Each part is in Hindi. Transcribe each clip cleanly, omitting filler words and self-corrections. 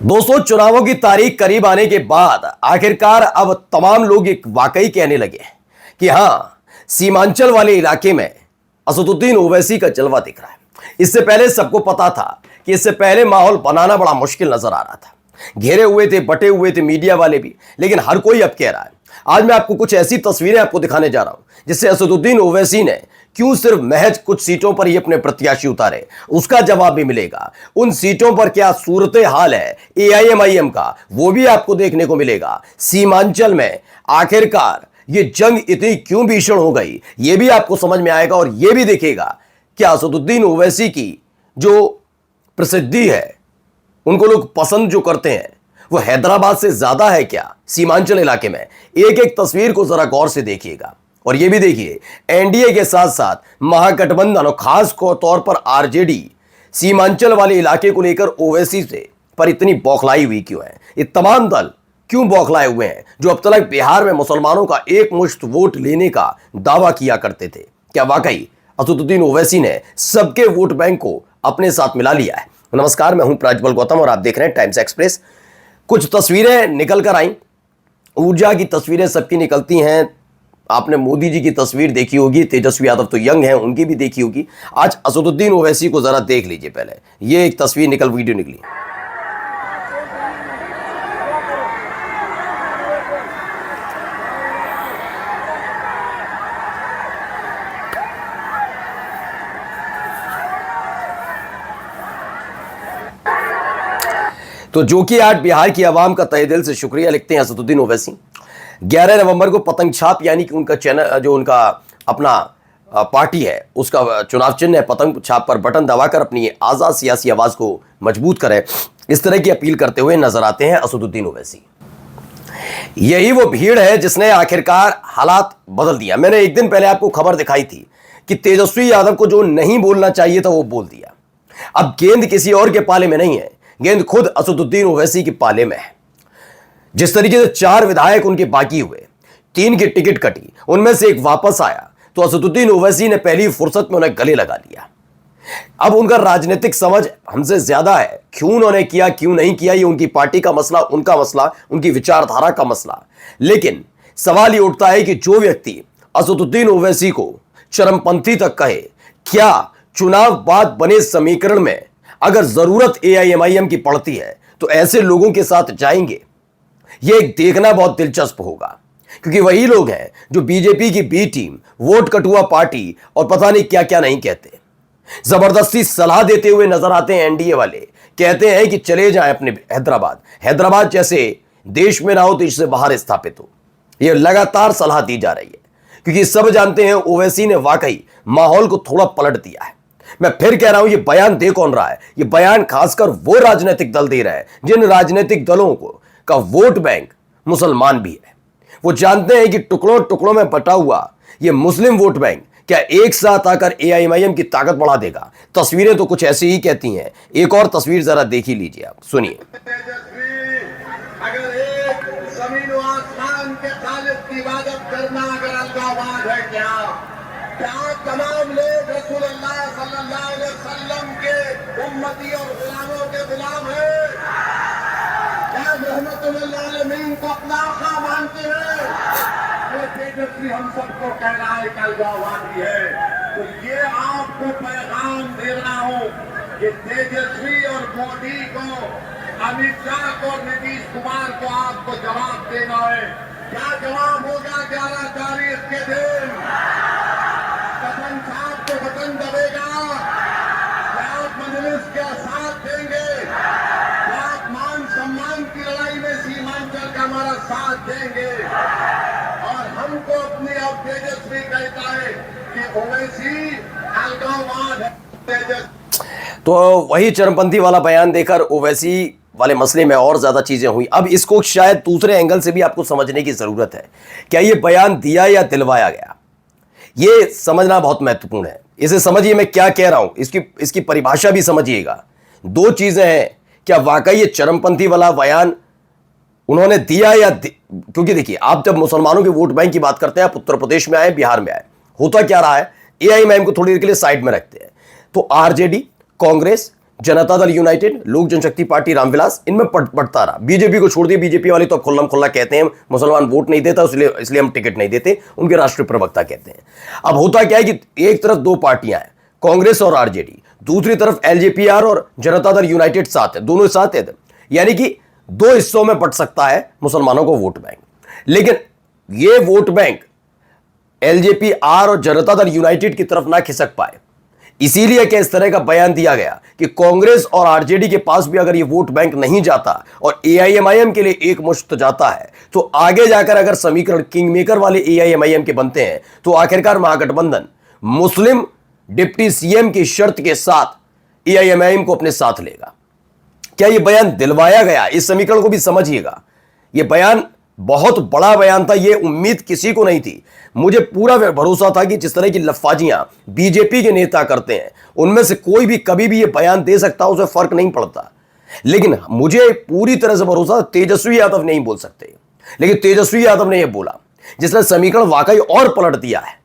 दोस्तों, चुनावों की तारीख करीब आने के बाद आखिरकार अब तमाम लोग एक वाकई कहने लगे हैं कि हां, सीमांचल वाले इलाके में असदुद्दीन ओवैसी का जलवा दिख रहा है। इससे पहले सबको पता था कि इससे पहले माहौल बनाना बड़ा मुश्किल नजर आ रहा था। घेरे हुए थे, बटे हुए थे मीडिया वाले भी, लेकिन हर कोई अब कह रहा है। आज मैं आपको कुछ ऐसी तस्वीरें आपको दिखाने जा रहा हूं जिससे असदुद्दीन ओवैसी ने क्यों सिर्फ महज कुछ सीटों पर ही अपने प्रत्याशी उतारे, उसका जवाब भी मिलेगा। उन सीटों पर क्या सूरत हाल है एआईएमआईएम का, वो भी आपको देखने को मिलेगा। सीमांचल में आखिरकार ये जंग इतनी क्यों भीषण हो गई, ये भी आपको समझ में आएगा। और ये भी देखेगा कि असदुद्दीन ओवैसी की जो प्रसिद्धि है, उनको लोग पसंद जो करते हैं, वो हैदराबाद से ज्यादा है क्या सीमांचल इलाके में। एक एक तस्वीर को जरा गौर से देखिएगा। और ये भी देखिए, एनडीए के साथ साथ महागठबंधन और खास तौर पर आरजेडी सीमांचल वाले इलाके को लेकर ओवैसी से पर इतनी बौखलाई हुई क्यों है। ये तमाम दल क्यों बौखलाए हुए हैं जो अब तक बिहार में मुसलमानों का एक मुश्त वोट लेने का दावा किया करते थे। क्या वाकई असदुद्दीन ओवैसी ने सबके वोट बैंक को अपने साथ मिला लिया है? नमस्कार, मैं हूं प्रज्वल गौतम और आप देख रहे हैं टाइम्स एक्सप्रेस। कुछ तस्वीरें निकल कर आई, ऊर्जा की तस्वीरें सबकी निकलती हैं। आपने मोदी जी की तस्वीर देखी होगी, तेजस्वी यादव तो यंग हैं, उनकी भी देखी होगी। आज असदुद्दीन ओवैसी को जरा देख लीजिए। पहले ये एक तस्वीर वीडियो निकली। तो जो कि आज बिहार की आवाम का तहे दिल से शुक्रिया लिखते हैं असदुद्दीन ओवैसी। 11 नवंबर को पतंग छाप, यानी कि उनका चैनल, जो उनका अपना पार्टी है, उसका चुनाव चिन्ह है पतंग छाप पर बटन दबाकर अपनी आज़ाद सियासी आवाज़ को मजबूत करें, इस तरह की अपील करते हुए नजर आते हैं असदुद्दीन ओवैसी। यही वो भीड़ है जिसने आखिरकार हालात बदल दिया। मैंने एक दिन पहले आपको खबर दिखाई थी कि तेजस्वी यादव को जो नहीं बोलना चाहिए था वो बोल दिया। अब गेंद किसी और के पाले में नहीं है, गेंद खुद असदुद्दीन ओवैसी के पाले में है। जिस तरीके से 4 विधायक उनके बाकी हुए, 3 की टिकट कटी, उनमें से एक वापस आया, तो असदुद्दीन ओवैसी ने पहली फुर्सत में उन्हें गले लगा लिया। अब उनका राजनीतिक समझ हमसे ज्यादा है। क्यों उन्होंने किया, क्यों नहीं किया, ये उनकी पार्टी का मसला, उनका मसला, उनकी विचारधारा का मसला। लेकिन सवाल ये उठता है कि जो व्यक्ति असदुद्दीन ओवैसी को चरमपंथी तक कहे, क्या चुनाव बाद बने समीकरण में अगर जरूरत एआईएमआईएम की पड़ती है तो ऐसे लोगों के साथ जाएंगे? यह देखना बहुत दिलचस्प होगा, क्योंकि वही लोग हैं जो बीजेपी की बी टीम, वोट कटुआ पार्टी और पता नहीं क्या क्या नहीं कहते, जबरदस्ती सलाह देते हुए नजर आते हैं। एनडीए वाले कहते हैं कि चले जाएं अपने हैदराबाद जैसे देश में ना हो, देश से बाहर स्थापित हो। यह लगातार सलाह दी जा रही है, क्योंकि सब जानते हैं ओवैसी ने वाकई माहौल को थोड़ा पलट दिया है। मैं फिर कह रहा हूं, ये बयान दे कौन रहा है? ये बयान खासकर वो राजनीतिक दल दे रहा है जिन राजनीतिक दलों को का वोट बैंक मुसलमान भी है। वो जानते हैं कि टुकड़ों टुकड़ों में बटा हुआ ये मुस्लिम वोट बैंक क्या एक साथ आकर एआईएमआईएम की ताकत बढ़ा देगा? तस्वीरें तो कुछ ऐसी ही कहती हैं। एक और तस्वीर जरा देख ही लीजिए, आप सुनिए। अगर एक जमीन व आसमान के खालिक की इबादत करना अगर अलगावाज है, क्या तमाम लोग रसूलुल्लाह सल्लल्लाहु अलैहि वसल्लम के उम्मती और गुलामों के गुलाम हैं? क्या रहमतुल्लिल आलमीन को अपना आका मानते हैं? ये तेजस्वी हम सबको कह रहा है कि अलगाववादी है। तो ये आपको पैगाम दे रहा हूं कि तेजस्वी और मोदी को, अमित शाह को, नीतीश कुमार को आपको जवाब देना है। क्या जवाब होगा 11 तारीख के दिन? पतन छाप को बटन दबेगा? क्या आप मजलिस का साथ देंगे? क्या आप मान सम्मान की लड़ाई में सीमांचल का हमारा साथ देंगे? और हमको अपनी, अब तेजस्वी कहता है कि ओवैसी अलगाववाद है। तो वही चरमपंथी वाला बयान देकर ओवैसी वाले मसले में और ज्यादा चीजें हुई। अब इसको शायद दूसरे एंगल से भी आपको समझने की जरूरत है। क्या ये बयान दिया या दिलवाया गया, ये समझना बहुत महत्वपूर्ण है। इसे समझिए मैं क्या कह रहा हूं, इसकी परिभाषा भी समझिएगा। 2 चीजें हैं, क्या वाकई ये चरमपंथी वाला बयान उन्होंने दिया या क्योंकि देखिए, आप जब मुसलमानों के वोट बैंक की बात करते हैं, आप उत्तर प्रदेश में आए, बिहार में आए, होता क्या रहा है, एआईएमआईएम को थोड़ी देर के लिए साइड में रखते हैं, तो आरजेडी, कांग्रेस, जनता दल यूनाइटेड, लोक जनशक्ति पार्टी रामविलास, इनमें पड़ता रहा। बीजेपी को छोड़ दिया, बीजेपी वाले तो खुल्लम खुल्ला कहते हैं मुसलमान वोट नहीं देता, इसलिए हम टिकट नहीं देते, उनके राष्ट्रीय प्रवक्ता कहते हैं। अब होता क्या है कि एक तरफ दो पार्टियां हैं, कांग्रेस और आरजेडी, दूसरी तरफ एलजेपीआर और जनता दल यूनाइटेड साथ है, दोनों साथ है, यानी कि दो हिस्सों में बंट सकता है मुसलमानों को वोट बैंक। लेकिन यह वोट बैंक एलजेपीआर और जनता दल यूनाइटेड की तरफ ना खिसक पाए, इसीलिए क्या इस तरह का बयान दिया गया कि कांग्रेस और आरजेडी के पास भी अगर ये वोट बैंक नहीं जाता और एआईएमआईएम के लिए एक मुश्त जाता है, तो आगे जाकर अगर समीकरण किंग मेकर वाले एआईएमआईएम के बनते हैं, तो आखिरकार महागठबंधन मुस्लिम डिप्टी सीएम की शर्त के साथ एआईएमआईएम को अपने साथ लेगा। क्या यह बयान दिलवाया गया? इस समीकरण को भी समझिएगा, यह बयान बहुत बड़ा बयान था, यह उम्मीद किसी को नहीं थी। मुझे पूरा भरोसा था कि जिस तरह की लफाजियां बीजेपी के नेता करते हैं, उनमें से कोई भी कभी भी यह बयान दे सकता, उसे फर्क नहीं पड़ता। लेकिन मुझे पूरी तरह से भरोसा तेजस्वी यादव नहीं बोल सकते, लेकिन तेजस्वी यादव ने यह बोला, जिसने समीकरण वाकई और पलट दिया है।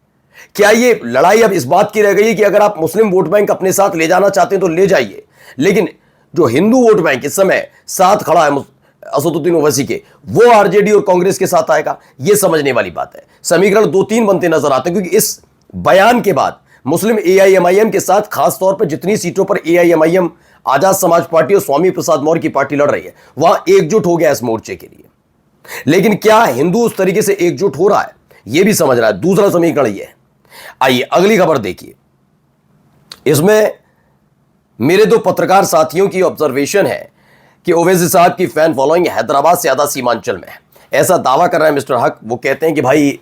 क्या यह लड़ाई अब इस बात की रह गई है कि अगर आप मुस्लिम वोट बैंक अपने साथ ले जाना चाहते हैं तो ले जाइए, लेकिन जो हिंदू वोट बैंक इस समय साथ खड़ा है असदुद्दीन ओवैसी के, वो आरजेडी और कांग्रेस के साथ आएगा? ये समझने वाली बात है। समीकरण 2-3 बनते नजर आते हैं, क्योंकि इस बयान के बाद मुस्लिम एआईएमआईएम के साथ खासतौर पर जितनी सीटों पर एआईएमआईएम, आजाद समाज पार्टी और स्वामी प्रसाद मौर्य की पार्टी लड़ रही है, वहां एकजुट हो गया इस मोर्चे के लिए। लेकिन क्या हिंदू उस तरीके से एकजुट हो रहा है, यह भी समझ रहा है। दूसरा समीकरण यह है। आइए अगली खबर देखिए। इसमें मेरे दो पत्रकार साथियों की ऑब्जर्वेशन है कि ओवैसी साहब की फैन फॉलोइंग हैदराबाद से ज्यादा सीमांचल में है, ऐसा दावा कर रहे हैं मिस्टर हक। वो कहते हैं कि भाई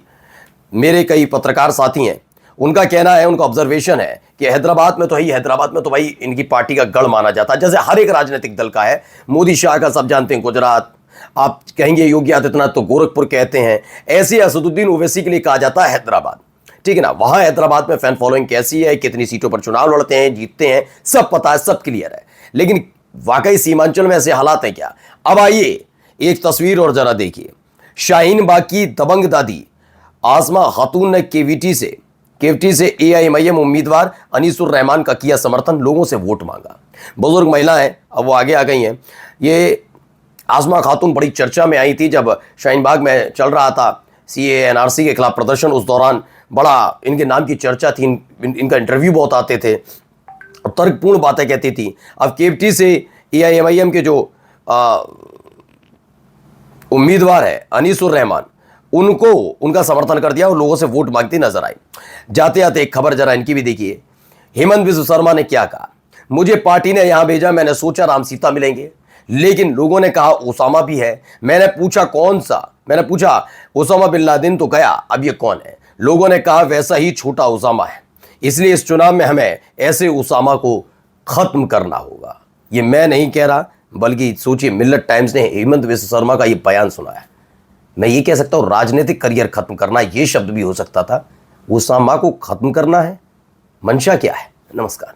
मेरे कई पत्रकार साथी हैं, उनका कहना है, उनका ऑब्जर्वेशन है कि हैदराबाद में तो है, हैदराबाद में तो भाई इनकी पार्टी का गढ़ माना जाता है, जैसे हर एक राजनीतिक दल का है। मोदी शाह का सब जानते हैं गुजरात, आप कहेंगे योगी आदित्यनाथ तो गोरखपुर कहते हैं, ऐसे असदुद्दीन ओवैसी के लिए कहा जाता है हैदराबाद, ठीक है ना। वहां हैदराबाद में फैन फॉलोइंग कैसी है, कितनी सीटों पर चुनाव लड़ते हैं, जीतते हैं, सब पता है, सब क्लियर है। लेकिन वाकई सीमांचल में ऐसे हालात हैं क्या? अब आइए एक तस्वीर और जरा देखिए। शाहीन बाग की दबंग दादी आसमा खातून ने केवीटी से एआईएमआईएम उम्मीदवार अनीसुर रहमान का किया समर्थन, लोगों से वोट मांगा। बुजुर्ग महिला है, अब वो आगे आ गई हैं। ये आसमा खातून बड़ी चर्चा में आई थी जब शाहीन बाग में चल रहा था सीए एनआरसी के खिलाफ प्रदर्शन, उस दौरान बड़ा इनके नाम की चर्चा थी, इनका इंटरव्यू बहुत आते थे, तर्कपूर्ण बातें कहती थी। अब केवटी से एआईएमआईएम के जो उम्मीदवार है अनीसुर रहमान, उनको उनका समर्थन कर दिया और लोगों से वोट मांगती नजर आई। जाते जाते एक खबर जरा इनकी भी देखिए। हेमंत बिस्व शर्मा ने क्या कहा? मुझे पार्टी ने यहां भेजा, मैंने सोचा राम सीता मिलेंगे, लेकिन लोगों ने कहा ओसामा भी है। मैंने पूछा ओसामा बिन लादेन तो गया, अब ये कौन है? लोगों ने कहा वैसा ही छोटा ओसामा है, इसलिए इस चुनाव में हमें ऐसे ओसामा को खत्म करना होगा। ये मैं नहीं कह रहा, बल्कि सोचिए मिल्लत टाइम्स ने हेमंत बिस्व शर्मा का ये बयान सुना है। मैं ये कह सकता हूं राजनीतिक करियर खत्म करना, ये शब्द भी हो सकता था। ओसामा को खत्म करना है, मंशा क्या है? नमस्कार।